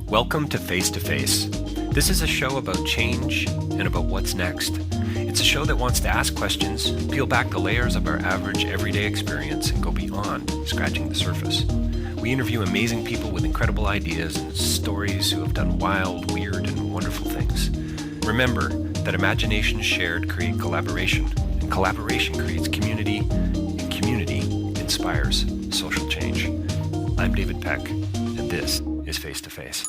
Welcome to Face to Face. This is a show about change and about what's next. It's a show that wants to ask questions, peel back the layers of our average everyday experience, and go beyond scratching the surface. We interview amazing people with incredible ideas and stories who have done wild, weird, and wonderful things. Remember that imagination shared creates collaboration, and collaboration creates community, and community inspires social change. I'm David Peck, and this is Face to Face.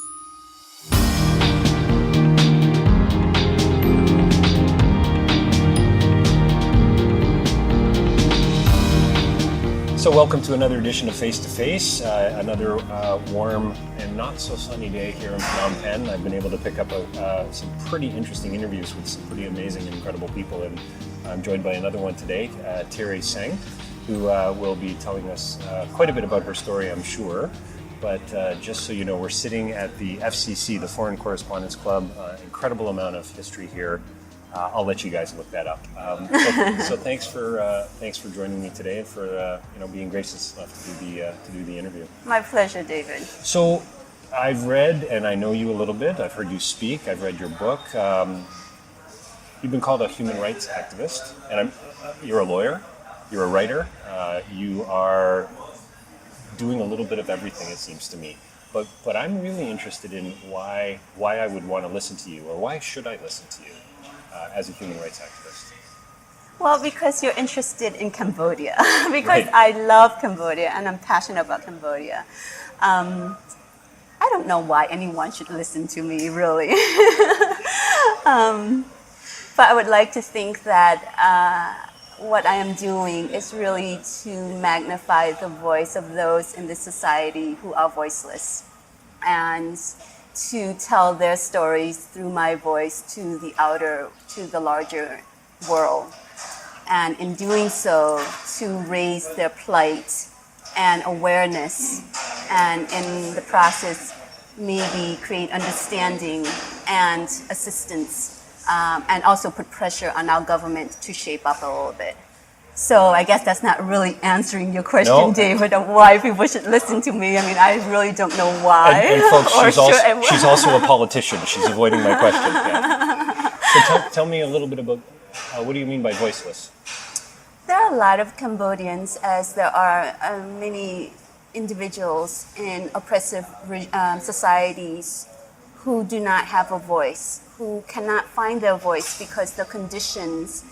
So welcome to another edition of Face to Face, another warm and not so sunny day here in Phnom Penh. I've been able to pick up some pretty interesting interviews with some pretty amazing and incredible people, and I'm joined by another one today, Theary Seng, who will be telling us quite a bit about her story, I'm sure. But just so you know, we're sitting at the FCC, the Foreign Correspondents Club, incredible amount of history here. I'll let you guys look that up. So thanks for joining me today and for being gracious enough to do the interview. My pleasure, David. So I've read, and I know you a little bit. I've heard you speak. I've read your book. You've been called a human rights activist, and you're a lawyer. You're a writer. You are doing a little bit of everything, it seems to me. But I'm really interested in why I would want to listen to you, or why should I listen to you as a human rights activist? Well, because you're interested in Cambodia. Because Right. I love Cambodia and I'm passionate about Cambodia. I don't know why anyone should listen to me, really. But I would like to think that what I am doing is really to magnify the voice of those in this society who are voiceless, and to tell their stories through my voice to the larger world. And in doing so, to raise their plight and awareness, and in the process, maybe create understanding and assistance. And also put pressure on our government to shape up a little bit. So I guess that's not really answering your question, No. David, of why people should listen to me. I mean, I really don't know why. And folks, she's also a politician. She's avoiding my question. Yeah. So tell me a little bit about what do you mean by voiceless? There are a lot of Cambodians, as there are many individuals in oppressive societies who do not have a voice, who cannot find their voice because the conditions,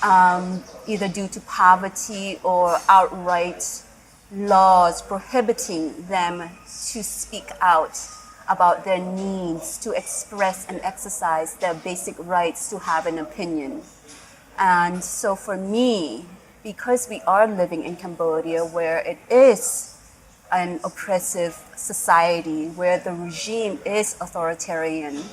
either due to poverty or outright laws prohibiting them to speak out about their needs, to express and exercise their basic rights to have an opinion. And so for me, because we are living in Cambodia, where it is an oppressive society, where the regime is authoritarian,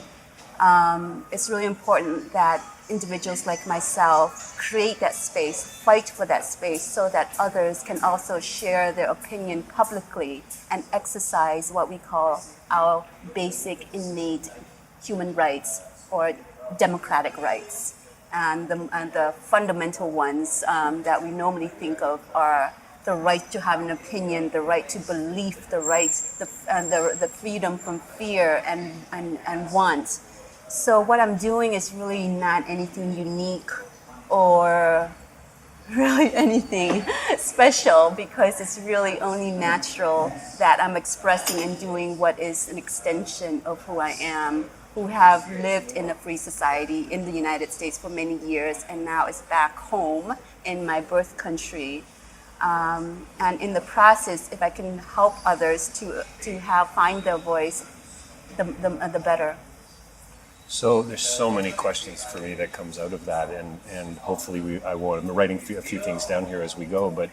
it's really important that individuals like myself create that space, fight for that space, so that others can also share their opinion publicly and exercise what we call our basic innate human rights or democratic rights. And the fundamental ones that we normally think of are the right to have an opinion, the right to belief, the freedom from fear and want. So what I'm doing is really not anything unique or really anything special, because it's really only natural that I'm expressing and doing what is an extension of who I am, who have lived in a free society in the United States for many years and now is back home in my birth country. And in the process, if I can help others to find their voice, the better. So there's so many questions for me that comes out of that, and hopefully I'm writing a few things down here as we go, but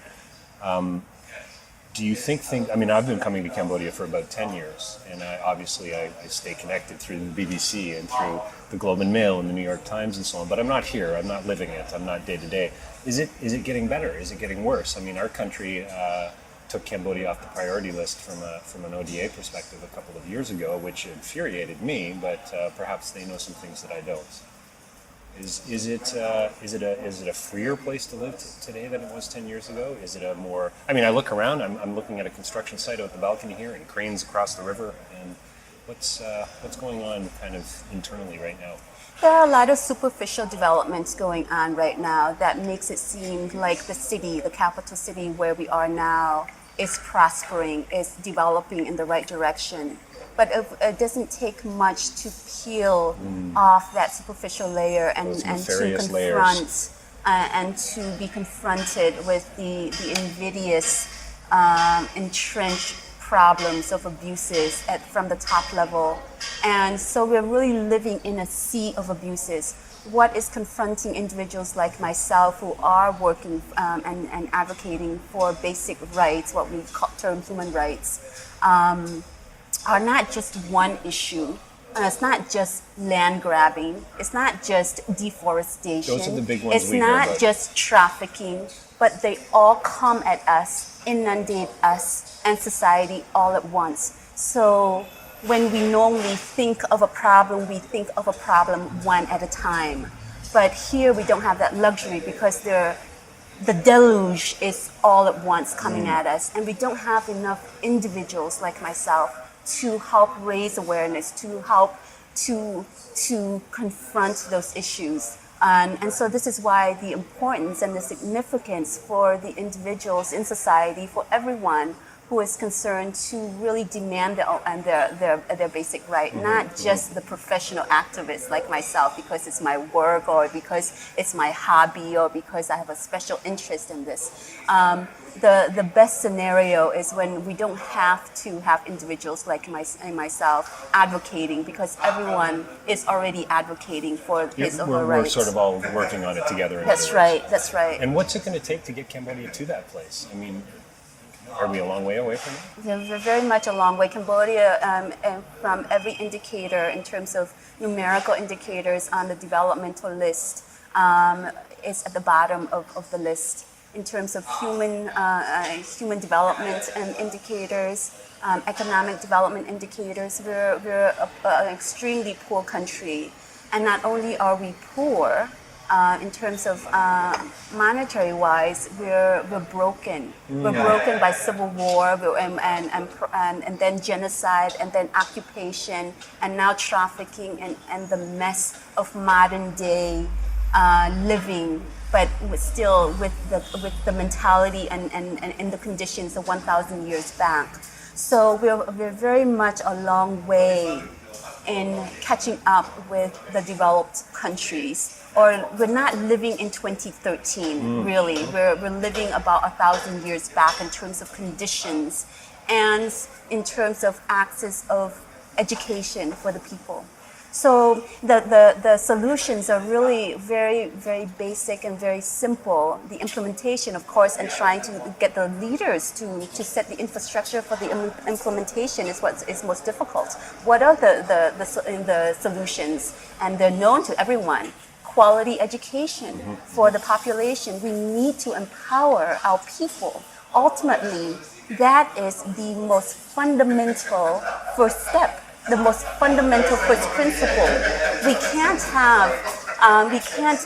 do you think I've been coming to Cambodia for about 10 years, and I stay connected through the BBC and through the Globe and Mail and the New York Times and so on, but I'm not here, I'm not living it, I'm not day to day. Is it getting better? Is it getting worse? I mean, our country took Cambodia off the priority list from an ODA perspective a couple of years ago, which infuriated me, but perhaps they know some things that I don't. Is it a freer place to live today than it was 10 years ago? Is it a more? I mean, I look around. I'm looking at a construction site out the balcony here, and cranes across the river. And What's going on kind of internally right now? There are a lot of superficial developments going on right now that makes it seem like the city, the capital city where we are now, is prospering, is developing in the right direction. But it doesn't take much to peel off that superficial layer and to confront layers. And to be confronted with the invidious, entrenched problems of abuses from the top level. And so we're really living in a sea of abuses. What is confronting individuals like myself who are working and advocating for basic rights, what we term human rights, are not just one issue. It's not just land grabbing. It's not just deforestation. Those are the big ones it's not just trafficking, but they all come at us, inundate us and society all at once. So when we normally think of a problem, we think of a problem one at a time. But here we don't have that luxury because the deluge is all at once coming at us, and we don't have enough individuals like myself to help raise awareness, to help to confront those issues. And so this is why the importance and the significance for the individuals in society, for everyone who is concerned to really demand their basic right, not just the professional activists like myself because it's my work or because it's my hobby or because I have a special interest in this. The best scenario is when we don't have to have individuals like myself advocating, because everyone is already advocating for his or her rights. We're sort of all working on it together. That's right. And what's it going to take to get Cambodia to that place? I mean, are we a long way away from it? Yeah, we're very much a long way. Cambodia, and from every indicator in terms of numerical indicators on the developmental list, is at the bottom of the list. In terms of human development and indicators, economic development indicators, we're an extremely poor country. And not only are we poor, in terms of monetary-wise, we're broken. We're broken by civil war and then genocide and then occupation and now trafficking and the mess of modern-day living, but still with the mentality and the conditions of 1,000 years back. So we're very much a long way in catching up with the developed countries. Or we're not living in 2013, really. We're living about 1,000 years back in terms of conditions and in terms of access of education for the people. So the solutions are really very, very basic and very simple. The implementation, of course, and trying to get the leaders to set the infrastructure for the implementation is what is most difficult. What are the solutions? And they're known to everyone. Quality education for the population. We need to empower our people. Ultimately, that is the most fundamental first step, the most fundamental first principle. We can't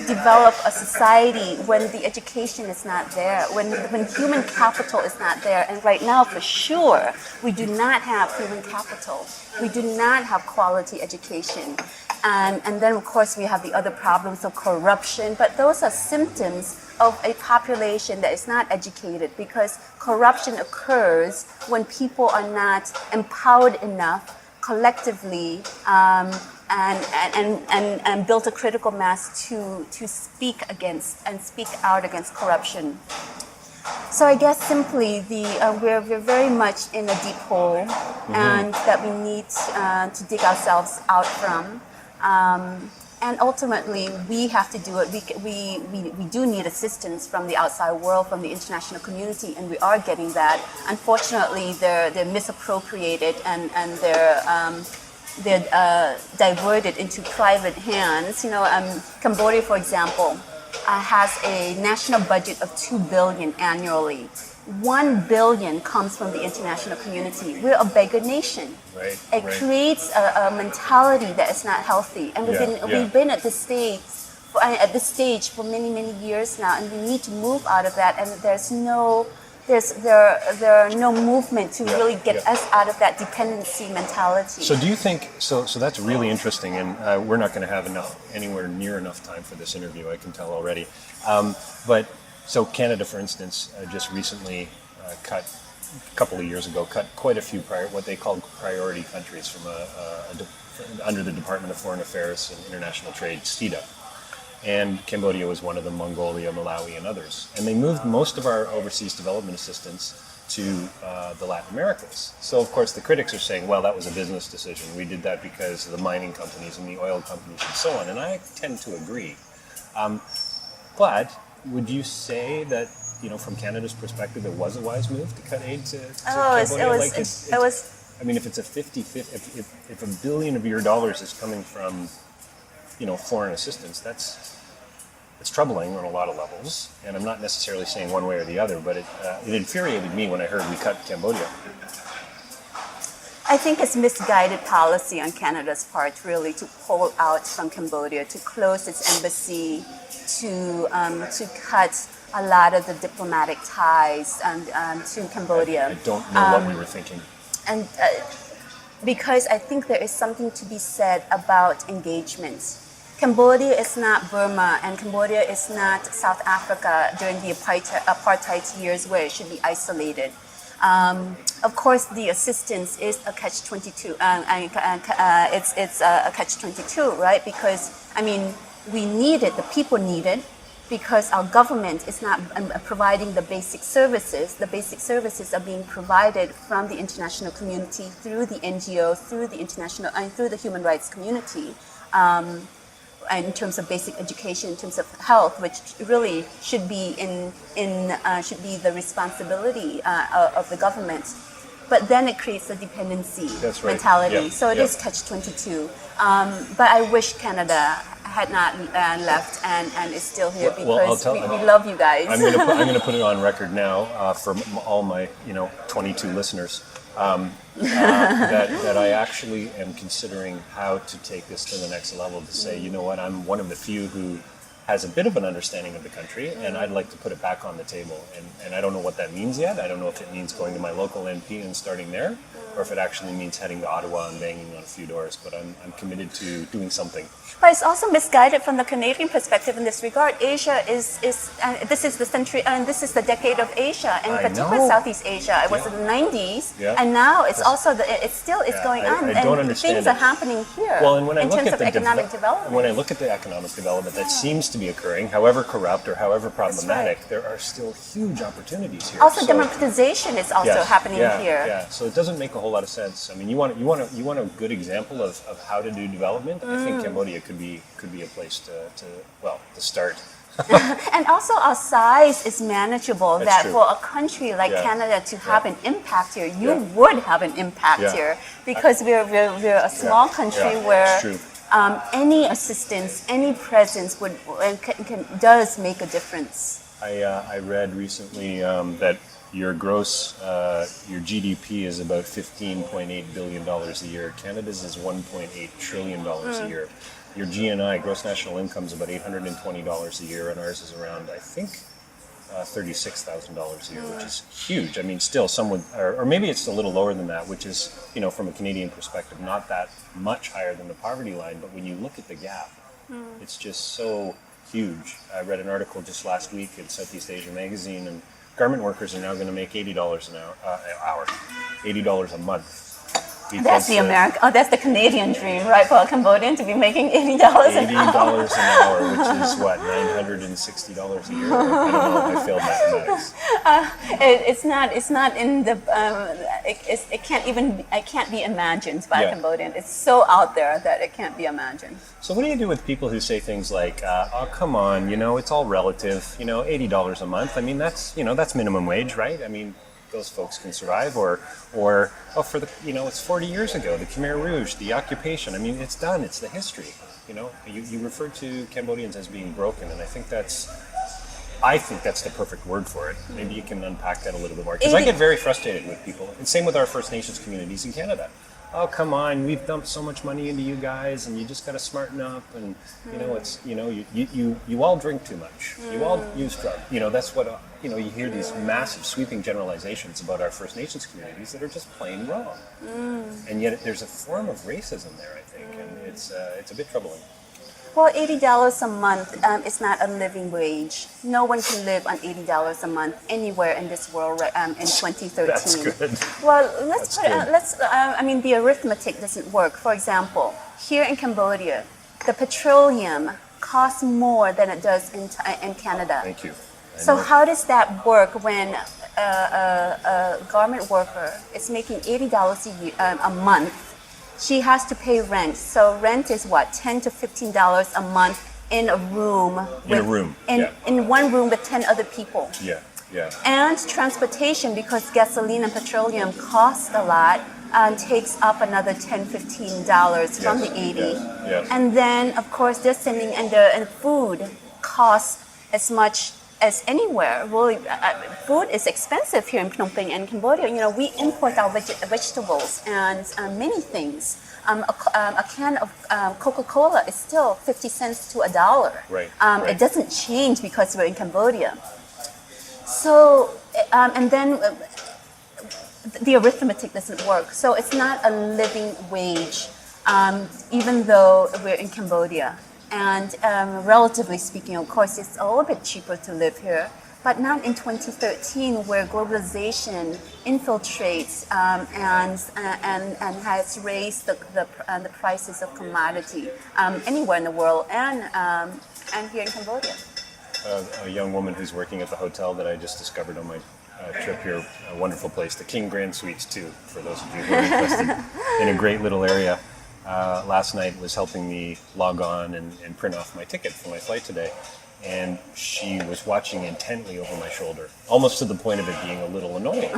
develop a society when the education is not there, when human capital is not there. And right now, for sure, we do not have human capital. We do not have quality education. And then, of course, we have the other problems of corruption, but those are symptoms of a population that is not educated, because corruption occurs when people are not empowered enough collectively and built a critical mass to speak against and speak out against corruption. So I guess simply we're very much in a deep hole, and that we need to dig ourselves out from. And ultimately, we have to do it. We do need assistance from the outside world, from the international community, and we are getting that. Unfortunately, they're misappropriated and they're diverted into private hands. Cambodia, for example, has a national budget of $2 billion annually. $1 billion comes from the international community. We're a beggar nation. Right, it creates a mentality that is not healthy, and we've been at this stage for many years now, and we need to move out of that. And there's no there are no movement to really get us out of that dependency mentality. So do you think, so that's really interesting, and we're not going to have anywhere near enough time for this interview, I can tell already. But so Canada, for instance, just recently cut, a couple of years ago, cut quite a few what they called priority countries from under the Department of Foreign Affairs and International Trade, STIDA. And Cambodia was one of them, Mongolia, Malawi, and others. And they moved most of our overseas development assistance to the Latin Americas. So, of course, the critics are saying, well, that was a business decision. We did that because of the mining companies and the oil companies and so on. And I tend to agree. But would you say that, from Canada's perspective, it was a wise move to cut aid to Cambodia? It was. I mean, if it's a 50-50, if $1 billion of your dollars is coming from, foreign assistance, it's troubling on a lot of levels, and I'm not necessarily saying one way or the other, but it infuriated me when I heard we cut Cambodia. I think it's misguided policy on Canada's part, really, to pull out from Cambodia, to close its embassy, to cut a lot of the diplomatic ties to Cambodia. I don't know what we were thinking. And because I think there is something to be said about engagement. Cambodia is not Burma, and Cambodia is not South Africa during the apartheid years where it should be isolated. Of course, the assistance is a catch-22. It's a catch-22, right? Because, we need it, the people need it, because our government is not providing the basic services. The basic services are being provided from the international community through the NGO, through the international, and through the human rights community. In terms of basic education, in terms of health, which really should be should be the responsibility of the government. But then it creates a dependency mentality. Yeah. So it is catch-22. But I wish Canada had not left and is still here because we love you guys. I'm going to put it on record now for all my 22 listeners. That I actually am considering how to take this to the next level, to say, you know what, I'm one of the few who has a bit of an understanding of the country, and I'd like to put it back on the table. And I don't know what that means yet. I don't know if it means going to my local MP and starting there, or if it actually means heading to Ottawa and banging on a few doors. But I'm committed to doing something. But it's also misguided from the Canadian perspective in this regard. Asia is this is the century, and this is the decade of Asia, and in particular Southeast Asia. It was in the 90s, and now it's also it's going on. I don't understand things are happening here. Well, and when I in look terms at of economic development, when I look at the economic development that seems to be occurring, however corrupt or however problematic, there are still huge opportunities here. Also, democratization is also happening here. Yeah, so it doesn't make a whole lot of sense. I mean, you want a good example of how to do development. I think Cambodia could be a place to start. And also our size is manageable. That's true. For a country like Canada to have an impact here, you would have an impact here because we're a small country where any assistance, any presence does make a difference. I read recently that your your GDP is about $15.8 billion a year. Canada's is $1.8 trillion a year. Your GNI, gross national income, is about $820 a year, and ours is around, I think, $36,000 a year, which is huge. I mean, still, or maybe it's a little lower than that, which is, from a Canadian perspective, not that much higher than the poverty line. But when you look at the gap, it's just so huge. I read an article just last week in Southeast Asia magazine, and garment workers are now going to make $80 an hour, $80 a month. That's the that's the Canadian dream, right? For a Cambodian to be making $80 an hour. $80 an hour, which is what, $960 a year? I don't know if I failed mathematics. It's not in the. It can't be imagined by a Cambodian. It's so out there that it can't be imagined. So what do you do with people who say things like, "Oh, come on, it's all relative. $80 a month. I mean, that's minimum wage, right? I mean." Those folks can survive, or for the it's 40 years ago, the Khmer Rouge, the occupation. I mean, it's done. It's the history. You referred to Cambodians as being broken, and I think that's the perfect word for it. Maybe you can unpack that a little bit more, because I get very frustrated with people, and same with our First Nations communities in Canada. oh, come on, we've dumped so much money into you guys, and you just got to smarten up, and it's you all drink too much, you all use drugs. That's what you hear these massive sweeping generalizations about our First Nations communities that are just plain wrong, and yet there's a form of racism there, I think, and it's a bit troubling. Well, $80 a month is not a living wage. No one can live on $80 a month anywhere in this world in 2013. That's good. Well, the arithmetic doesn't work. For example, here in Cambodia, the petroleum costs more than it does in Canada. Thank you. So how does that work when a garment worker is making $80 a month? She has to pay rent. So rent is what, $10 to $15 a month in a room. In one room with 10 other people. Yeah, yeah. And transportation, because gasoline and petroleum cost a lot, takes up another $10, $15 from the 80. Yes. And then, of course, they're sending, and food costs as much as anywhere. Really, food is expensive here in Phnom Penh and Cambodia. We import our vegetables and many things. A can of Coca-Cola is still 50 cents to $1. Right. It doesn't change because we're in Cambodia. So, and then the arithmetic doesn't work. So it's not a living wage, even though we're in Cambodia. And relatively speaking, of course, it's a little bit cheaper to live here. But not in 2013, where globalization infiltrates and has raised the prices of commodity anywhere in the world and here in Cambodia. A young woman who's working at the hotel that I just discovered on my trip here, a wonderful place, the King Grand Suites too, for those of you who are interested, in a great little area. Last night was helping me log on and print off my ticket for my flight today. And she was watching intently over my shoulder, almost to the point of it being a little annoying.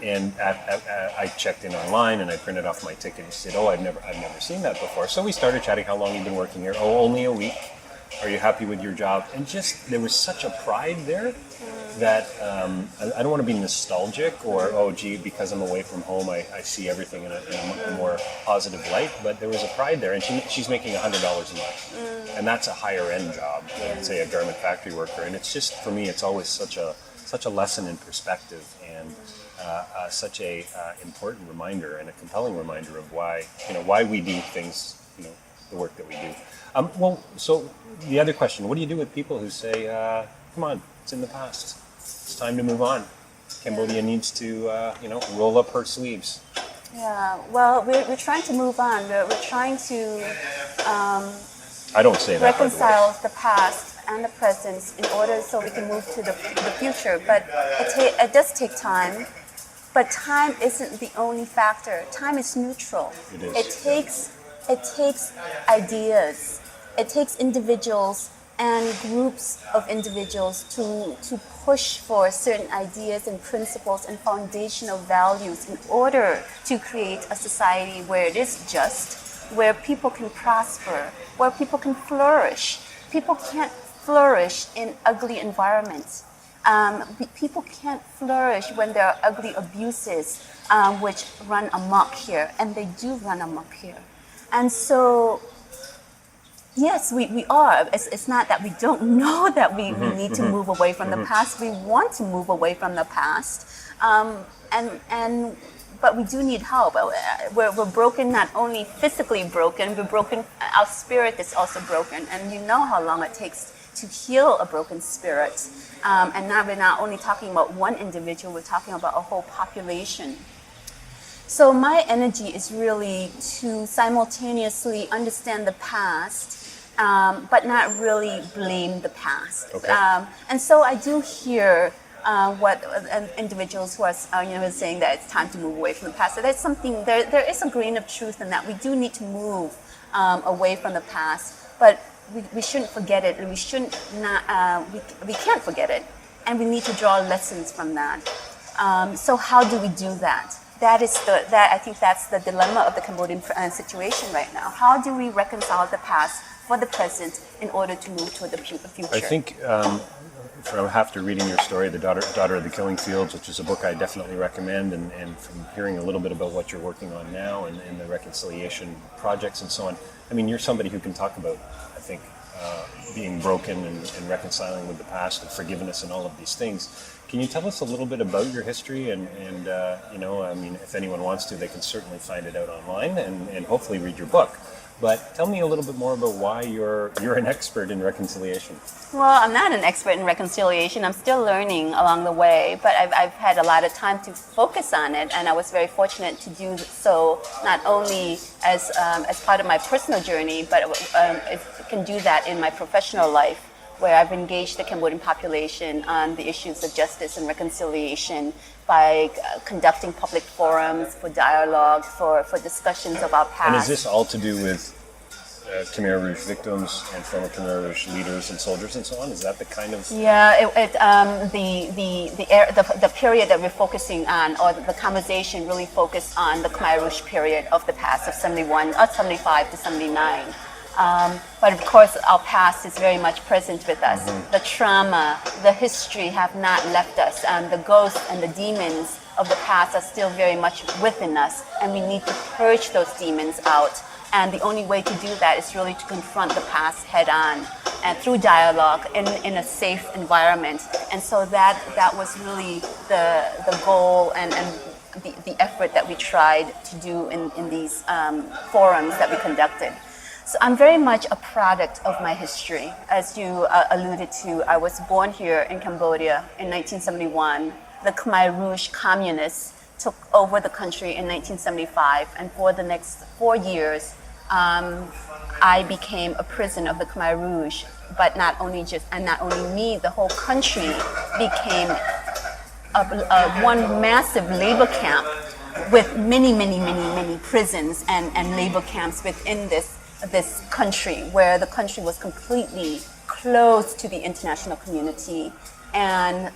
and I checked in online and I printed off my ticket and she said, "Oh, I've never seen that before." So we started chatting. How long you've been working here? "Oh, only a week." "Are you happy with your job?" And just there was such a pride there that I don't want to be nostalgic or, oh gee, because I'm away from home I see everything in a more positive light, but there was a pride there, and she's making $100 a month, and that's a higher end job than say a garment factory worker. And it's just, for me, it's always such a lesson in perspective, and such a important reminder and a compelling reminder of why we do things, the work that we do. So the other question, what do you do with people who say, come on, it's in the past, it's time to move on, Cambodia needs to roll up her sleeves? Yeah, well, we're trying to move on. We're trying to I don't say that, reconcile the past and the present in order so we can move to the future. But it does take time. But time isn't the only factor. Time is neutral. It is. It takes ideas. It takes individuals and groups of individuals to push for certain ideas and principles and foundational values in order to create a society where it is just, where people can prosper, where people can flourish. People can't flourish in ugly environments. People can't flourish when there are ugly abuses which run amok here, and they do run amok here. And so, yes, we are. It's not that we don't know that we need to move away from the past. We want to move away from the past, but we do need help. We're broken, not only physically broken, we're broken. Our spirit is also broken, and you know how long it takes to heal a broken spirit. And now we're not only talking about one individual, we're talking about a whole population. So my energy is really to simultaneously understand the past, but not really blame the past. Okay. And so I do hear what individuals who are saying that it's time to move away from the past. So there's something, there is a grain of truth in that. We do need to move away from the past, but we shouldn't forget it, and we can't forget it, and we need to draw lessons from that. So how do we do that? I think that's the dilemma of the Cambodian situation right now. How do we reconcile the past for the present in order to move toward the future? I think from after reading your story, The Daughter of the Killing Fields, which is a book I definitely recommend, and from hearing a little bit about what you're working on now and the reconciliation projects and so on, I mean, you're somebody who can talk about, I think, being broken and reconciling with the past and forgiveness and all of these things. Can you tell us a little bit about your history? And you know, I mean, if anyone wants to, they can certainly find it out online and hopefully read your book. But tell me a little bit more about why you're an expert in reconciliation. Well, I'm not an expert in reconciliation. I'm still learning along the way, but I've had a lot of time to focus on it, and I was very fortunate to do so not only as part of my personal journey, but I can do that in my professional life, where I've engaged the Cambodian population on the issues of justice and reconciliation by conducting public forums for dialogue, for discussions of our past. And is this all to do with Khmer Rouge victims and former Khmer Rouge leaders and soldiers and so on? Is that the kind of... Yeah, the period that we're focusing on, or the conversation really focused on the Khmer Rouge period of the past of 75 to 79. But of course, our past is very much present with us. Mm-hmm. The trauma, the history have not left us. The ghosts and the demons of the past are still very much within us, and we need to purge those demons out. And the only way to do that is really to confront the past head on, and through dialogue in a safe environment. And so that was really the goal and the effort that we tried to do in these forums that we conducted. So I'm very much a product of my history. As you alluded to, I was born here in Cambodia in 1971. The Khmer Rouge communists took over the country in 1975, and for the next 4 years, I became a prisoner of the Khmer Rouge. But not only me, the whole country became one massive labor camp with many prisons and labor camps within this country, where the country was completely closed to the international community, and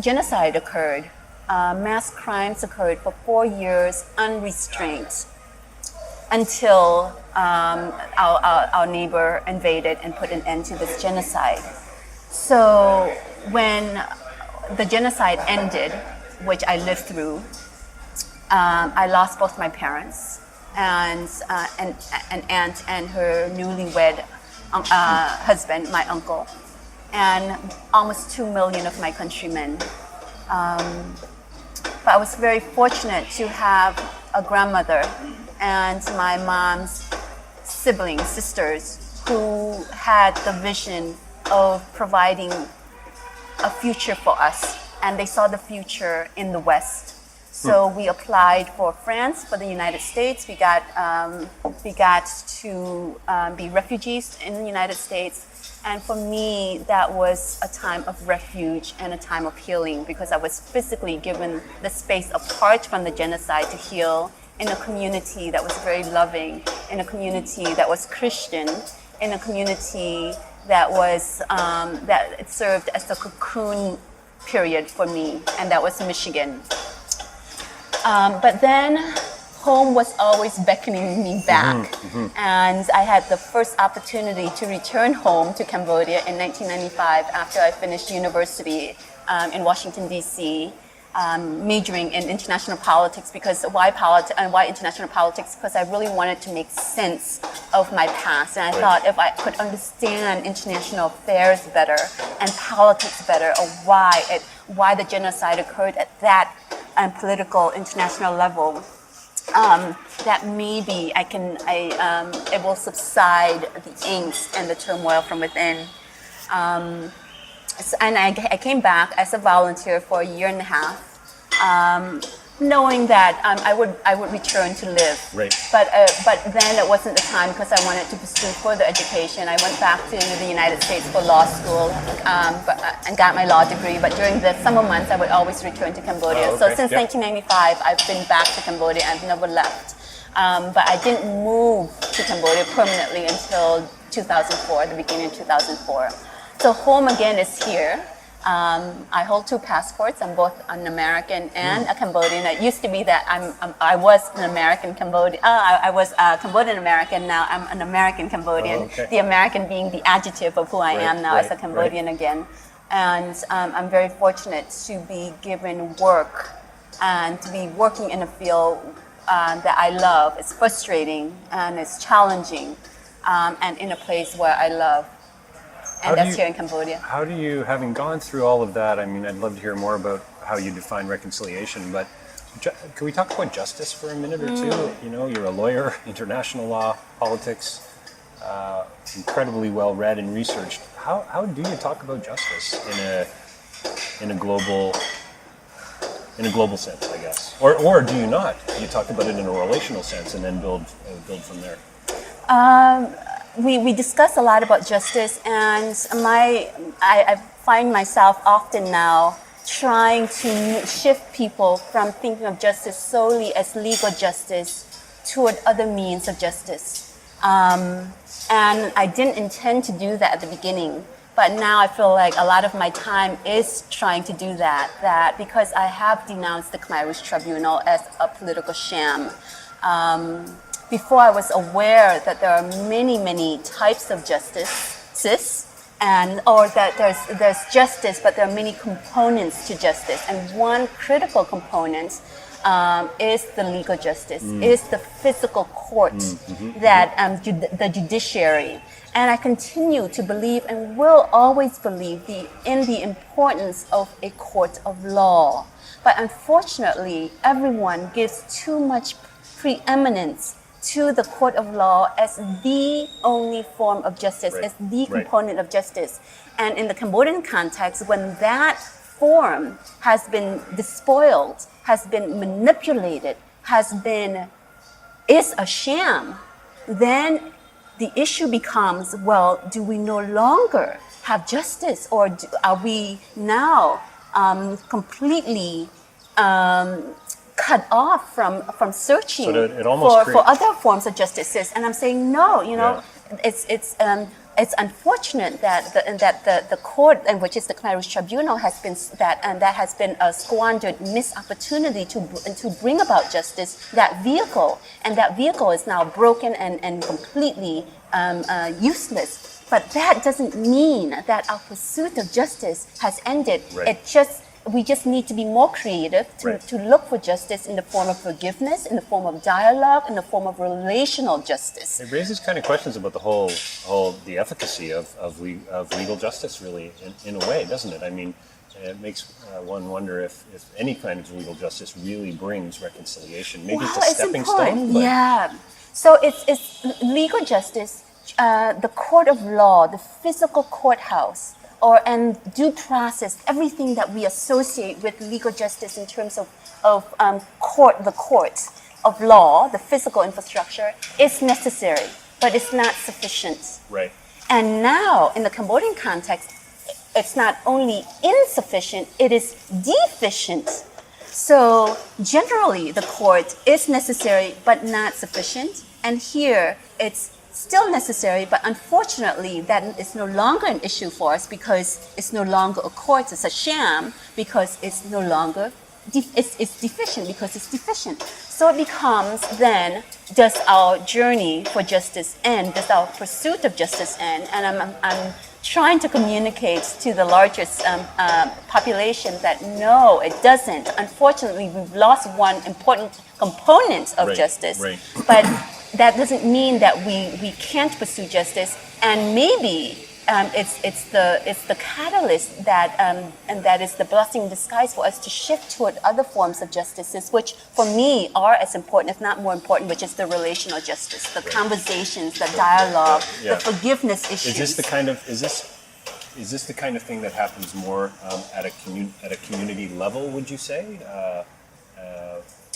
genocide occurred. Mass crimes occurred for 4 years unrestrained until our neighbor invaded and put an end to this genocide. So when the genocide ended, which I lived through, I lost both my parents, and an aunt and her newlywed husband, my uncle, and almost 2 million of my countrymen. But I was very fortunate to have a grandmother and my mom's siblings, sisters, who had the vision of providing a future for us, and they saw the future in the West. So we applied for France, for the United States. We got to be refugees in the United States. And for me, that was a time of refuge and a time of healing, because I was physically given the space apart from the genocide to heal in a community that was very loving, in a community that was Christian, in a community that was that it served as a cocoon period for me, and that was Michigan. But then home was always beckoning me back. And I had the first opportunity to return home to Cambodia in 1995 after I finished university in Washington, D.C., majoring in international politics. Because why international politics? Because I really wanted to make sense of my past. And I thought if I could understand international affairs better and politics better, or why the genocide occurred at that political international level, that maybe it will subside the angst and the turmoil from within. And I came back as a volunteer for a year and a half, knowing that I would return to live. Right. But then it wasn't the time, because I wanted to pursue further education. I went back to the United States for law school and got my law degree. But during the summer months, I would always return to Cambodia. Oh, okay. So since 1995, I've been back to Cambodia. I've never left. But I didn't move to Cambodia permanently until 2004, the beginning of 2004. So home again is here. I hold 2 passports. I'm both an American and a Cambodian. It used to be that I was an American Cambodian. I was a Cambodian American. Now I'm an American Cambodian. Oh, okay. The American being the adjective of who I am now as a Cambodian again. And I'm very fortunate to be given work and to be working in a field that I love. It's frustrating and it's challenging, and in a place where I love. And that's here in Cambodia. How do you, having gone through all of that, I mean, I'd love to hear more about how you define reconciliation, but can we talk about justice for a minute or two? You know, you're a lawyer, international law, politics, incredibly well read and researched. How do you talk about justice in a global sense, I guess, or do you not? You talk about it in a relational sense and then build from there. We discuss a lot about justice, and I find myself often now trying to shift people from thinking of justice solely as legal justice toward other means of justice. And I didn't intend to do that at the beginning, but now I feel like a lot of my time is trying to do that because I have denounced the Khmer Rouge tribunal as a political sham. Before I was aware that there are many types of justice, or that there's justice, but there are many components to justice. And one critical component is the legal justice, is the physical court, that the judiciary. And I continue to believe and will always believe in the importance of a court of law. But unfortunately, everyone gives too much preeminence to the court of law as the only form of justice, as the component of justice. And in the Cambodian context, when that form has been despoiled, has been manipulated, is a sham, then the issue becomes, well, do we no longer have justice, or are we now completely cut off from searching for other forms of justice? And I'm saying no. You know, it's unfortunate that the court, and which is the Khmer Rouge tribunal, has been a squandered, missed opportunity to bring about justice. That vehicle is now broken and completely useless. But that doesn't mean that our pursuit of justice has ended. We just need to be more creative to look for justice in the form of forgiveness, in the form of dialogue, in the form of relational justice. It raises kind of questions about the efficacy of legal justice, really, in a way, doesn't it? I mean, it makes one wonder if any kind of legal justice really brings reconciliation. Maybe it's a stepping stone. Yeah. So it's legal justice, the court of law, the physical courthouse, and due process, everything that we associate with legal justice in terms of the court of law, the physical infrastructure, is necessary, but it's not sufficient. Right. And now, in the Cambodian context, it's not only insufficient, it is deficient. So generally, the court is necessary, but not sufficient. And here, it's still necessary, but unfortunately that is no longer an issue for us because it's no longer a court, it's a sham, because it's no longer, it's deficient because it's deficient. So it becomes then, does our journey for justice end? Does our pursuit of justice end? And I'm trying to communicate to the largest population that no, it doesn't. Unfortunately, we've lost one important component of justice, but that doesn't mean that we can't pursue justice, and maybe it's the catalyst that and that is the blessing in disguise for us to shift toward other forms of justices, which for me are as important, if not more important, which is the relational justice, the conversations, the dialogue, the forgiveness issues. Is this the kind of thing that happens more at a community level? Would you say?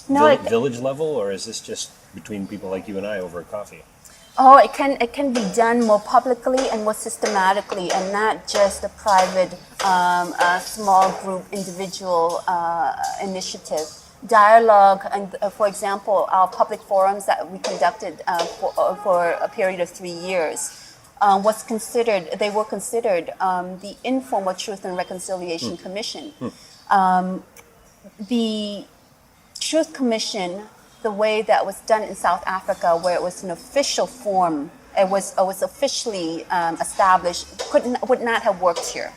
Village level, or is this just between people like you and I over coffee? Oh, it can be done more publicly and more systematically, and not just a private, small group, individual initiative. Dialogue, and for example, our public forums that we conducted for a period of 3 years were considered the Informal Truth and Reconciliation Commission. The Truth Commission, the way that was done in South Africa, where it was an official form, it was officially established, would not have worked here,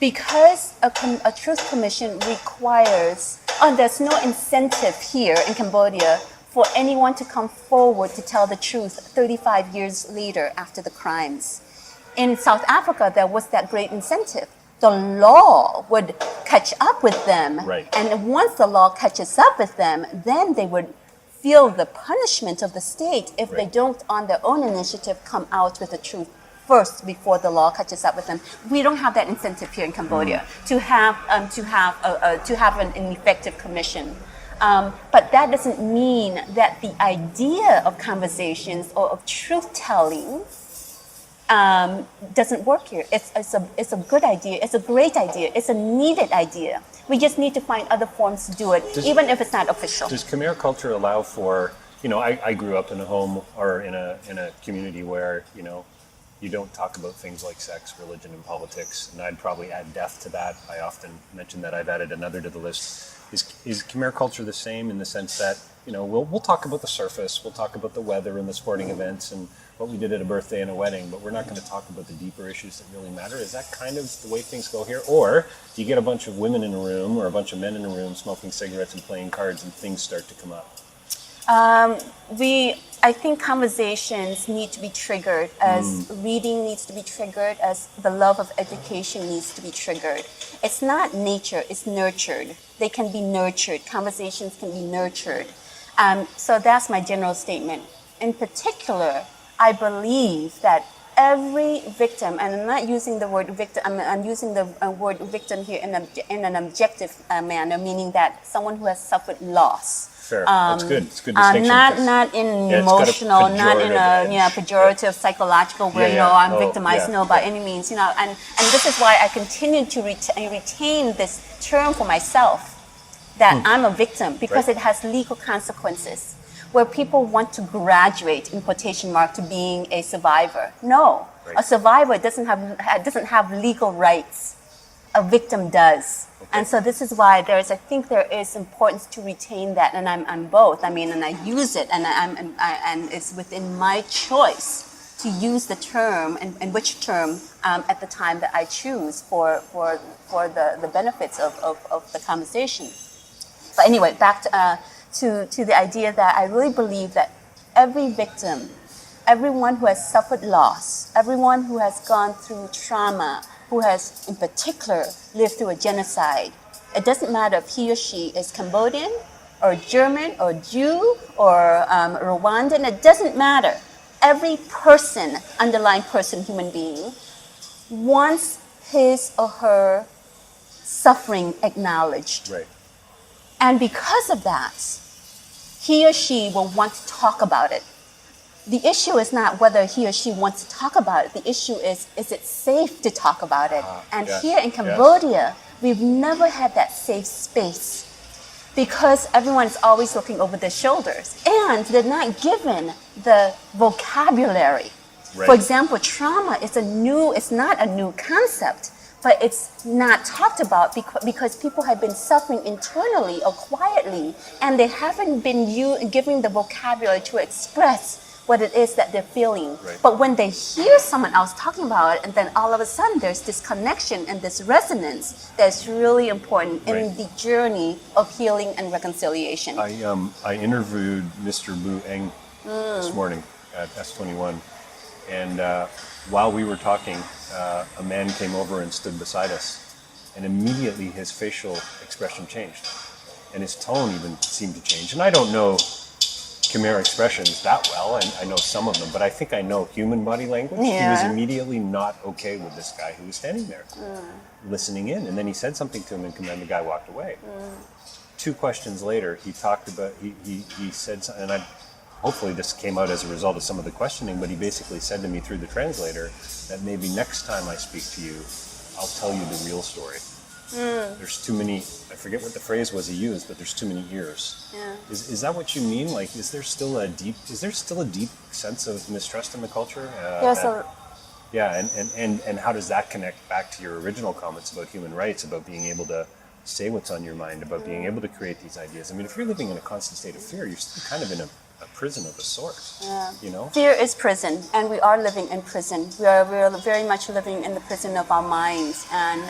because a truth commission requires, there's no incentive here in Cambodia for anyone to come forward to tell the truth 35 years later after the crimes. In South Africa, there was that great incentive. The law would catch up with them. Right. And once the law catches up with them, then they would feel the punishment of the state if they don't, on their own initiative, come out with the truth first before the law catches up with them. We don't have that incentive here in Cambodia to have an effective commission. But that doesn't mean that the idea of conversations or of truth telling doesn't work here. It's a good idea. It's a great idea. It's a needed idea. We just need to find other forms to do it, even if it's not official. Does Khmer culture allow for, I grew up in a home or in a community where, you don't talk about things like sex, religion, and politics, and I'd probably add death to that. I often mention that I've added another to the list. Is Khmer culture the same in the sense that, we'll talk about the surface, we'll talk about the weather and the sporting events and what we did at a birthday and a wedding, but we're not going to talk about the deeper issues that really matter? Is that kind of the way things go here? Or do you get a bunch of women in a room or a bunch of men in a room smoking cigarettes and playing cards and things start to come up? I think conversations need to be triggered, as reading needs to be triggered, as the love of education needs to be triggered. It's not nature, it's nurtured. They can be nurtured. Conversations can be nurtured. So that's my general statement. In particular, I believe that every victim, and I'm not using the word victim, I'm using the word victim here in an objective manner, meaning that someone who has suffered loss. Fair. That's good. It's a good distinction. Not in emotional, not in a pejorative, psychological, where I'm victimized. No, by any means. And this is why I continue to retain this term for myself, that I'm a victim, because it has legal consequences, where people want to graduate, in quotation mark, to being a survivor. No, a survivor doesn't have legal rights. A victim does. And so this is why I think there is importance to retain that, and I'm both. And I use it, and it's within my choice to use the term and which term at the time that I choose for the benefits of the conversation. But anyway, back to the idea that I really believe that every victim, everyone who has suffered loss, everyone who has gone through trauma, who has, in particular, lived through a genocide. It doesn't matter if he or she is Cambodian, or German, or Jew, or Rwandan. It doesn't matter. Every person, underlying person, human being, wants his or her suffering acknowledged. Right. And because of that, he or she will want to talk about it. The issue is not whether he or she wants to talk about it. The issue is it safe to talk about it? And here in Cambodia, we've never had that safe space, because everyone is always looking over their shoulders, and they're not given the vocabulary. Right. For example, trauma is it's not a new concept, but it's not talked about because people have been suffering internally or quietly, and they haven't been given the vocabulary to express what it is that they're feeling. Right. But when they hear someone else talking about it, and then all of a sudden there's this connection and this resonance that's really important in the journey of healing and reconciliation. I interviewed Mr. Boeung this morning at S21, and while we were talking, a man came over and stood beside us, and immediately his facial expression changed, and his tone even seemed to change. And I don't know Khmer expressions that well, and I know some of them, but I think I know human body language. He was immediately not okay with this guy who was standing there listening in, and then he said something to him, and then the guy walked away. 2 questions later, he talked about, he said something, and hopefully this came out as a result of some of the questioning, but he basically said to me through the translator that maybe next time I speak to you, I'll tell you the real story. There's too many, I forget what the phrase was he used, but there's too many ears. Yeah. Is that what you mean? Like, is there still a deep sense of mistrust in the culture? And how does that connect back to your original comments about human rights, about being able to say what's on your mind, about being able to create these ideas? I mean, if you're living in a constant state of fear, you're still kind of in a a prison of a sort. You know, Fear is prison, and we are living in prison. We are very much living in the prison of our minds and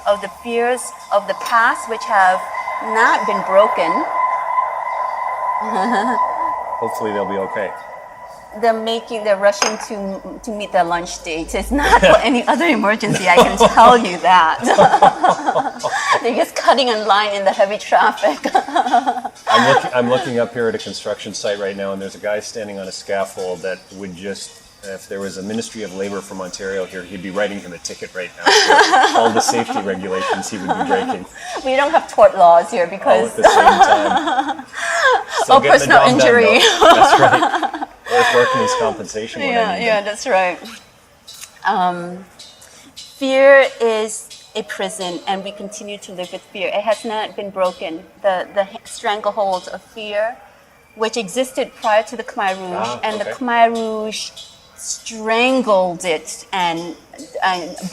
of the fears of the past, which have not been broken. hopefully they'll be okay. They're rushing to meet their lunch date. It's not for any other emergency, I can tell you that. They're just cutting in line in the heavy traffic. I'm looking up here at a construction site right now, and there's a guy standing on a scaffold that would just, if there was a Ministry of Labor from Ontario here, he'd be writing him a ticket right now for all the safety regulations he would be breaking. We don't have tort laws here because... All at the same time. Or personal injury. That's right. Or workman's compensation. Yeah, that's right. Fear is a prison, and we continue to live with fear. It has not been broken. The stranglehold of fear, which existed prior to the Khmer Rouge, and the Khmer Rouge strangled it and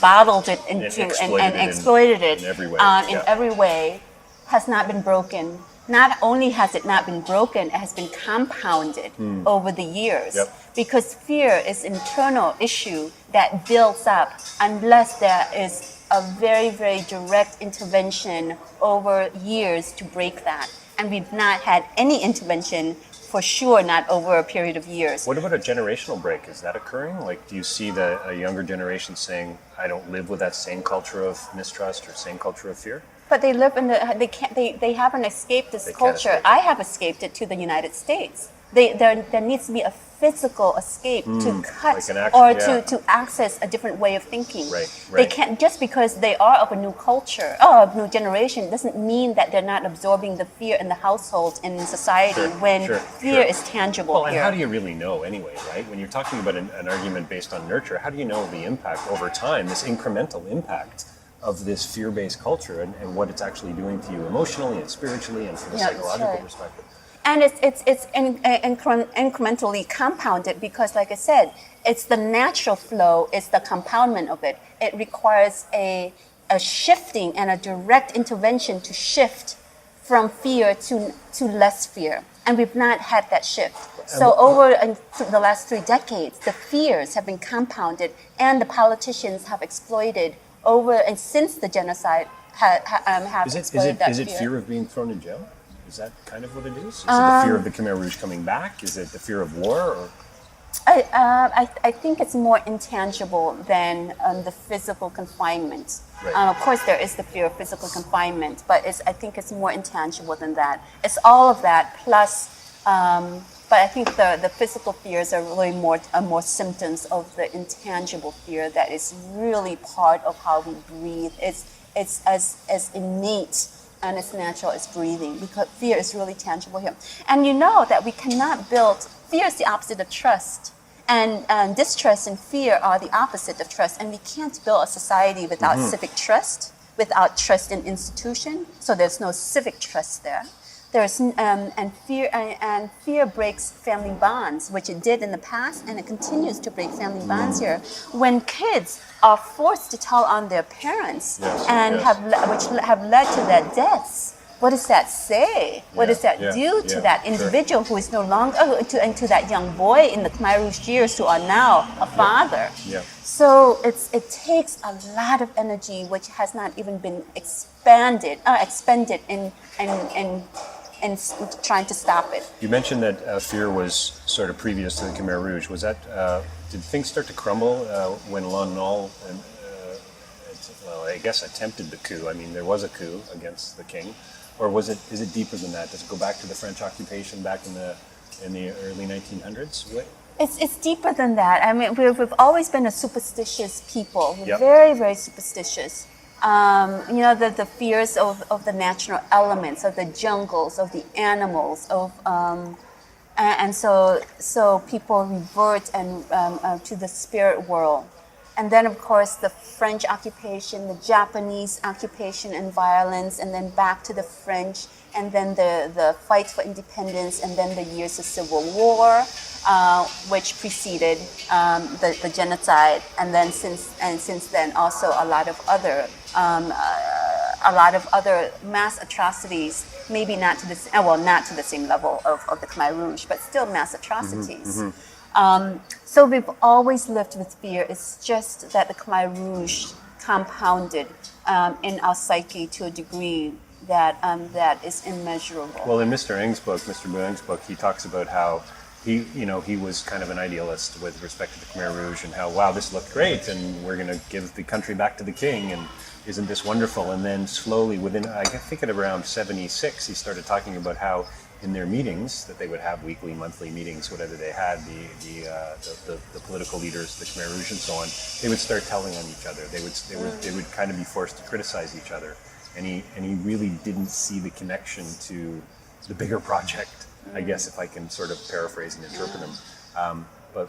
bottled it into and exploited it in every way. In every way, has not been broken. Not only has it not been broken, it has been compounded over the years. Because fear is an internal issue that builds up unless there is a very, very direct intervention over years to break that. And we've not had any intervention, for sure, not over a period of years. What about a generational break? Is that occurring? Like, do you see a younger generation saying, I don't live with that same culture of mistrust or same culture of fear? But they live in they haven't escaped this culture. I have escaped it to the United States. There needs to be a physical escape to cut like to access a different way of thinking. Right. They can't, just because they are of a new culture or a new generation doesn't mean that they're not absorbing the fear in the household and in society fear is tangible here. And how do you really know anyway, right? When you're talking about an argument based on nurture, how do you know the impact over time, this incremental impact of this fear-based culture and what it's actually doing to you emotionally and spiritually and from a psychological perspective? And it's incrementally compounded because, like I said, it's the natural flow, it's the compoundment of it. It requires a shifting and a direct intervention to shift from fear to less fear. And we've not had that shift. So over the last 3 decades, the fears have been compounded and the politicians have exploited over and since the genocide have exploited that fear. Is it fear of being thrown in jail? Is that kind of what it is? Is it the fear of the Khmer Rouge coming back? Is it the fear of war? Or? I think it's more intangible than the physical confinement. Right. Of course, there is the fear of physical confinement, but I think it's more intangible than that. It's all of that plus, but I think the physical fears are really more symptoms of the intangible fear that is really part of how we breathe. It's as innate and as natural as breathing, because fear is really tangible here. And you know that we cannot build, fear is the opposite of trust. And distrust and fear are the opposite of trust. And we can't build a society without civic trust, without trust in institution. So there's no civic trust there. There's and fear breaks family bonds, which it did in the past, and it continues to break family bonds here. When kids are forced to tell on their parents which have led to their deaths, what does that say? What does that do to that individual who is no longer to that young boy in the Khmer Rouge years who are now a father? So it takes a lot of energy, which has not even been expended in trying to stop it. You mentioned that fear was sort of previous to the Khmer Rouge. Was that did things start to crumble when Lon Nol, I guess, attempted the coup? I mean, there was a coup against the king, or is it deeper than that? Does it go back to the French occupation back in the early 1900s? It's deeper than that. I mean, we've always been a superstitious people. We're very, very superstitious. The fears of the natural elements, of the jungles, of the animals, and so people revert to the spirit world. And then, of course, the French occupation, the Japanese occupation and violence, and then back to the French, and then the fight for independence, and then the years of civil war, which preceded the genocide, and then since then also a lot of other a lot of other mass atrocities, maybe not to not to the same level of the Khmer Rouge, but still mass atrocities. So we've always lived with fear. It's just that the Khmer Rouge compounded in our psyche to a degree that that is immeasurable. Well, in Mr. Boeung's book, he talks about how he was kind of an idealist with respect to the Khmer Rouge and how, wow, this looked great and we're going to give the country back to the king and isn't this wonderful? And then slowly within, I think at around 76, he started talking about how in their meetings that they would have weekly, monthly meetings, whatever they had, the political leaders, the Khmer Rouge and so on, they would start telling on each other. They would kind of be forced to criticize each other. And he really didn't see the connection to the bigger project, I guess, if I can sort of paraphrase and interpret him. But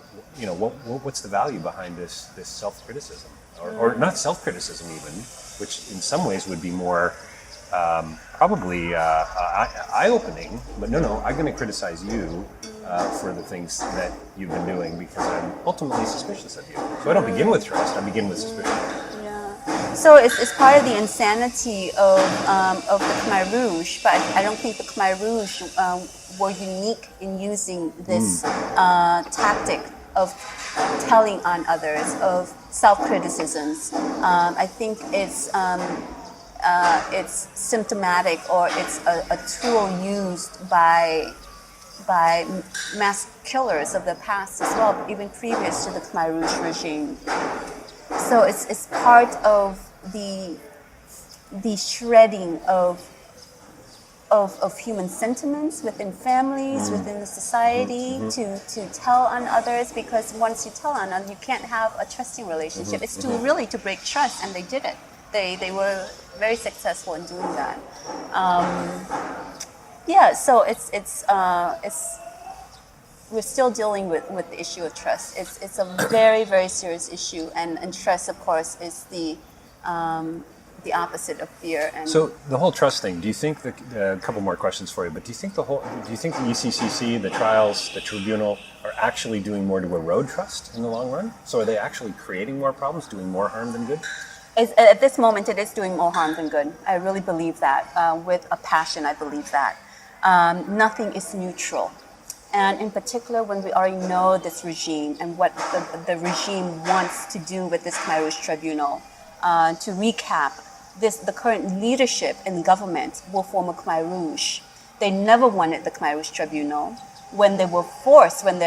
what's the value behind this self-criticism, or not self-criticism even, which in some ways would be more probably eye-opening. But no, I'm going to criticize you for the things that you've been doing because I'm ultimately suspicious of you. So I don't begin with trust; I begin with suspicion. So it's part of the insanity of the Khmer Rouge, but I don't think the Khmer Rouge were unique in using this tactic of telling on others, of self-criticisms. I think it's symptomatic, or it's a tool used by mass killers of the past as well, even previous to the Khmer Rouge regime. So it's part of the shredding of human sentiments within families, within the society, to tell on others, because once you tell on others, you can't have a trusting relationship. It's to break trust, and they did it. They were very successful in doing that. So it's we're still dealing with the issue of trust. It's a very, very serious issue, and trust, of course, is the opposite of fear. And so the whole trust thing. Do you think a couple more questions for you? But do you think the ECCC, the trials, the tribunal, are actually doing more to erode trust in the long run? So are they actually creating more problems, doing more harm than good? At this moment, it is doing more harm than good. I really believe that. With a passion, I believe that. Nothing is neutral. And in particular, when we already know this regime and what the regime wants to do with this Khmer Rouge tribunal, to recap, the current leadership in government will form a Khmer Rouge. They never wanted the Khmer Rouge tribunal. When their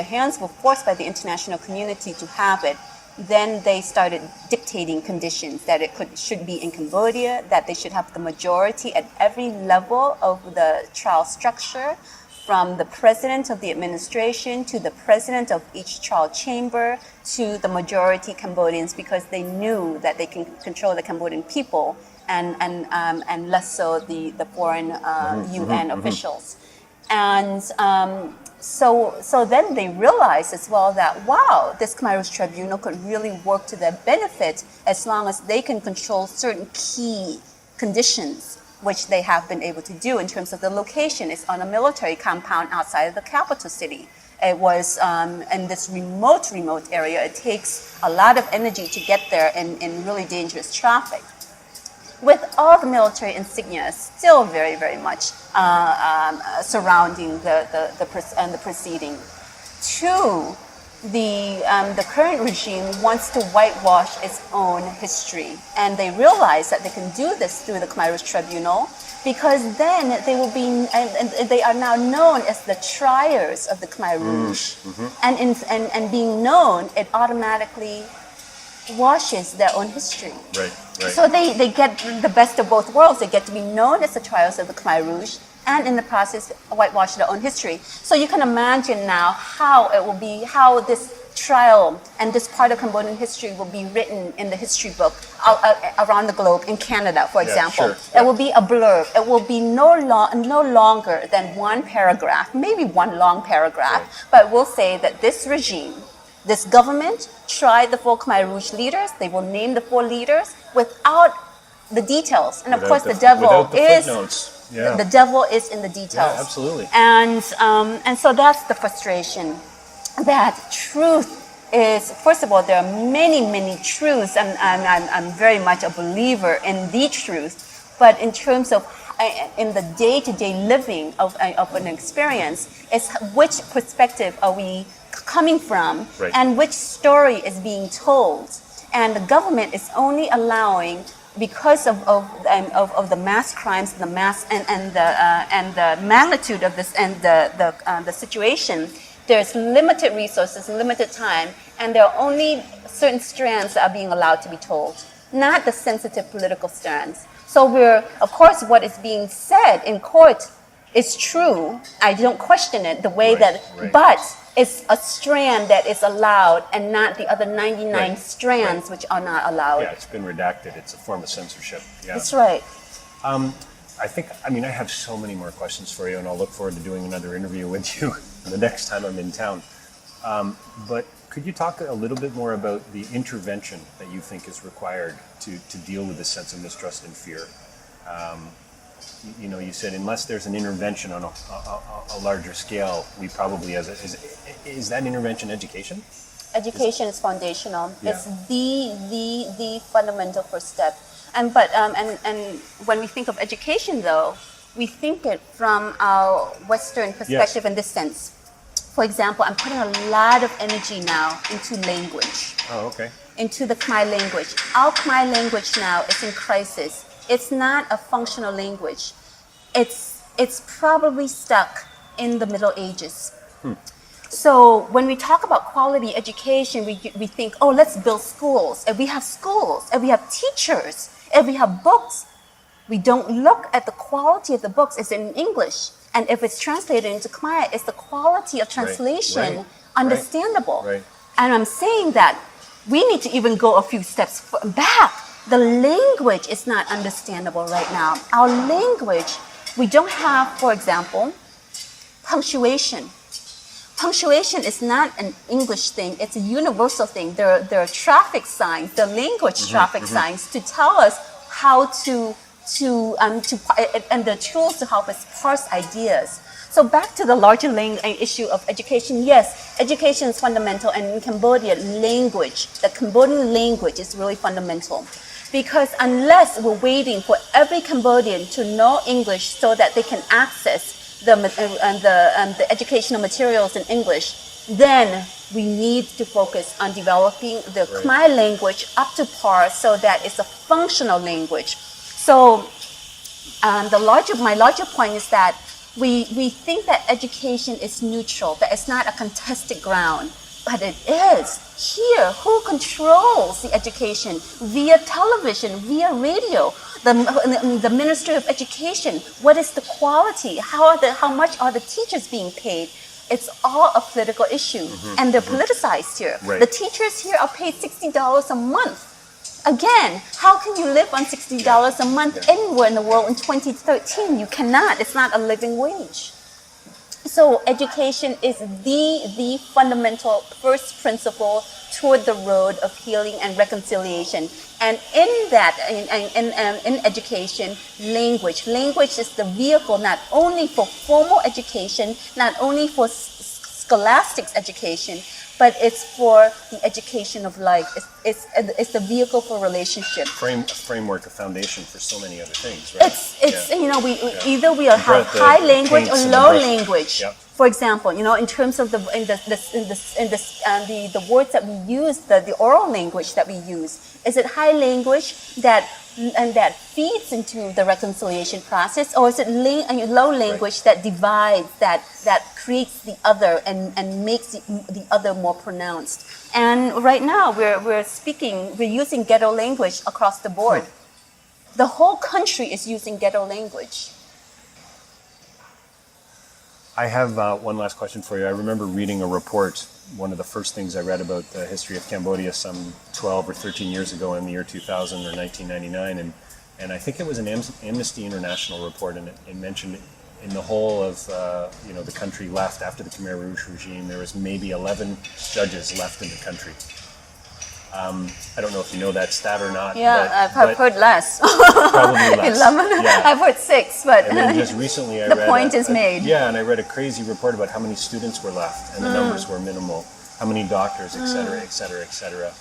hands were forced by the international community to have it, then they started dictating conditions that should be in Cambodia, that they should have the majority at every level of the trial structure, from the president of the administration to the president of each trial chamber to the majority Cambodians, because they knew that they can control the Cambodian people and less so the foreign UN officials. And so then they realized as well that, wow, this Khmer Rouge tribunal could really work to their benefit as long as they can control certain key conditions, which they have been able to do in terms of the location. It's on a military compound outside of the capital city. It was in this remote area. It takes a lot of energy to get there in really dangerous traffic. With all the military insignia still very, very much surrounding the proceeding. Two, the current regime wants to whitewash its own history, and they realize that they can do this through the Khmer Rouge tribunal, because then they will be, and they are now known as the triers of the Khmer Rouge, and being known, it automatically washes their own history. Right. So they get the best of both worlds. They get to be known as the trials of the Khmer Rouge, and in the process whitewash their own history. So you can imagine now how this trial and this part of Cambodian history will be written in the history book around the globe, in Canada, for example. It will be a blurb. It will be no longer than one paragraph, maybe one long paragraph, but we'll say that this regime, this government, tried the 4 Khmer Rouge leaders. They will name the 4 leaders without the details. And of course, the devil is the devil is in the details. Yeah, absolutely. And so that's the frustration. That truth is, first of all, there are many truths, and I'm very much a believer in the truth. but in terms of in the day-to-day living of an experience, it's which perspective are we coming from, Right. and which story is being told. And the government is only allowing, because of the mass crimes, the mass and the magnitude of this and the situation. There's limited resources, limited time, and there are only certain strands that are being allowed to be told, not the sensitive political strands. So of course, what is being said in court is true. I don't question it the way Right. but it's a strand that is allowed and not the other 99 strands which are not allowed. Yeah, it's been redacted. It's a form of censorship. Yeah. That's right. I have so many more questions for you, and I'll look forward to doing another interview with you the next time I'm in town. But could you talk a little bit more about the intervention that you think is required to deal with this sense of mistrust and fear? You said unless there's an intervention on a larger scale, we probably is that intervention education? Education is foundational. Yeah. It's the fundamental first step. And when we think of education, though, we think it from our Western perspective in this sense. For example, I'm putting a lot of energy now into language. Oh, okay. Into the Khmer language. Our Khmer language now is in crisis. It's not a functional language. It's probably stuck in the Middle Ages. So when we talk about quality education, we think, oh, let's build schools. If we have schools, if we have teachers, if we have books, we don't look at the quality of the books. It's in English. And if it's translated into Khmer, is the quality of translation understandable? Right. And I'm saying that we need to even go a few steps back. The language is not understandable right now. Our language, we don't have, for example, punctuation. Punctuation is not an English thing, it's a universal thing. There are traffic signs, the language traffic signs to tell us how to and the tools to help us parse ideas. So back to the larger issue of education. Yes, education is fundamental, and in Cambodia, language, the Cambodian language is really fundamental. Because unless we're waiting for every Cambodian to know English so that they can access the educational materials in English, then we need to focus on developing the Khmer language up to par so that it's a functional language. So my larger point is that we think that education is neutral, that it's not a contested ground, but it is. Here, who controls the education? Via television, via radio, the Ministry of Education. What is the quality? How much are the teachers being paid? It's all a political issue, and they're politicized here. Right. The teachers here are paid $60 a month. Again, how can you live on $60 a month anywhere in the world in 2013? You cannot. It's not a living wage. So education is the fundamental first principle toward the road of healing and reconciliation. And in that, in education, language is the vehicle not only for formal education, not only for scholastic education, but it's for the education of life. It's the vehicle for relationship. Framework, a foundation for so many other things, right? Either we have high language or low language. Yep. For example, in terms of the words that we use, the oral language that we use, is it high language that feeds into the reconciliation process, or is it low language that divides, that creates the other and makes the other more pronounced? And right now we're using ghetto language across the board. The whole country is using ghetto language. I have one last question for you. I remember reading a report, one of the first things I read about the history of Cambodia some 12 or 13 years ago in the year 2000 or 1999, and I think it was an Amnesty International report, and it mentioned in the whole of the country left after the Khmer Rouge regime, there was maybe 11 judges left in the country. I don't know if you know that stat or not. Yeah, I've heard less. Probably less. 11. Yeah. I've heard 6, but and then just recently I the read point is made. Yeah, and I read a crazy report about how many students were left, and the numbers were minimal. How many doctors, et cetera, et cetera, et cetera.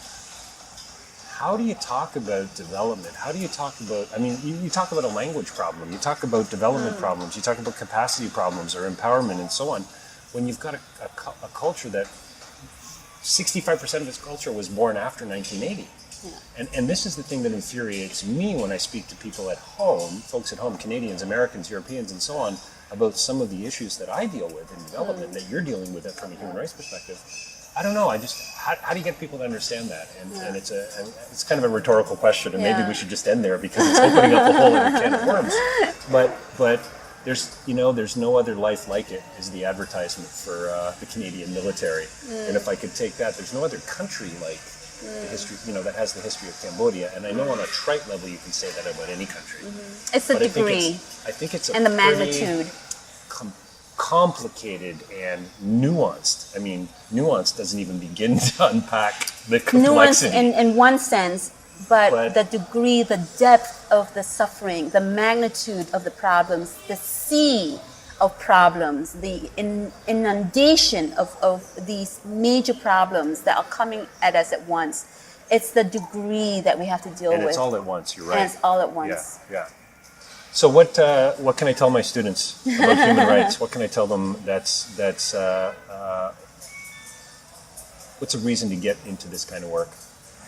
how do you talk about development? How do you talk about, I mean, you talk about a language problem, you talk about development problems, you talk about capacity problems or empowerment and so on, when you've got a culture that 65% of its culture was born after 1980. Yeah. And this is the thing that infuriates me when I speak to people at home, folks at home, Canadians, Americans, Europeans, and so on, about some of the issues that I deal with in development that you're dealing with it from a human rights perspective. I don't know. How do you get people to understand that? And it's kind of a rhetorical question, and maybe we should just end there because it's opening up a whole other can of worms. But there's no other life like it is the advertisement for the Canadian military. And if I could take that, there's no other country like the history, that has the history of Cambodia. And I know on a trite level you can say that about any country. It's the degree. I think it's and the magnitude. Complicated and nuanced. I mean, nuance doesn't even begin to unpack the complexity. Nuance in one sense, but the degree, the depth of the suffering, the magnitude of the problems, the sea of problems, the inundation of these major problems that are coming at us at once. It's the degree that we have to deal with. And it's all at once, you're right. And it's all at once. Yeah. So what can I tell my students about human rights? What can I tell them that's what's a reason to get into this kind of work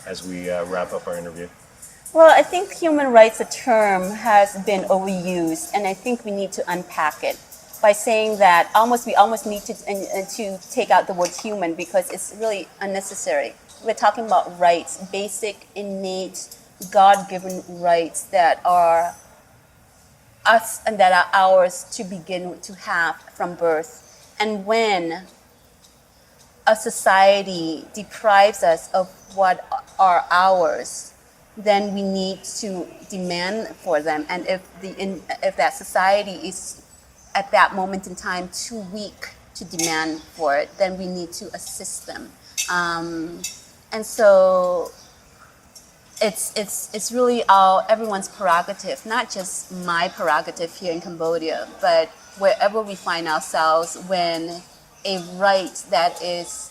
as we wrap up our interview? Well, I think human rights, a term, has been overused, and I think we need to unpack it by saying that we almost need to take out the word human because it's really unnecessary. We're talking about rights, basic, innate, God-given rights that are us and that are ours to begin to have from birth. And when a society deprives us of what are ours, then we need to demand for them. And if that society is at that moment in time too weak to demand for it, then we need to assist them. And so it's really everyone's prerogative, not just my prerogative here in Cambodia, but wherever we find ourselves when a right that has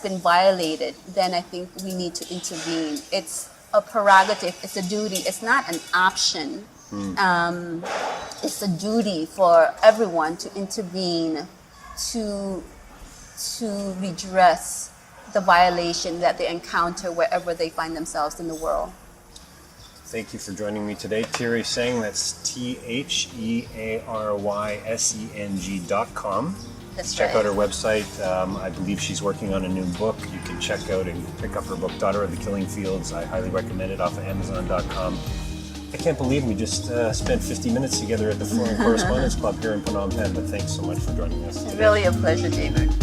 been violated, then I think we need to intervene. It's a prerogative, it's a duty, it's not an option. It's a duty for everyone to intervene to redress the violation that they encounter wherever they find themselves in the world. Thank you for joining me today. Theary Seng, that's ThearySeng.com. That's check right. out her website. I believe she's working on a new book. You can check out and pick up her book, Daughter of the Killing Fields. I highly recommend it off of Amazon.com. I can't believe we just spent 50 minutes together at the Foreign Correspondents Club here in Phnom Penh, but thanks so much for joining us today. Really a pleasure, David.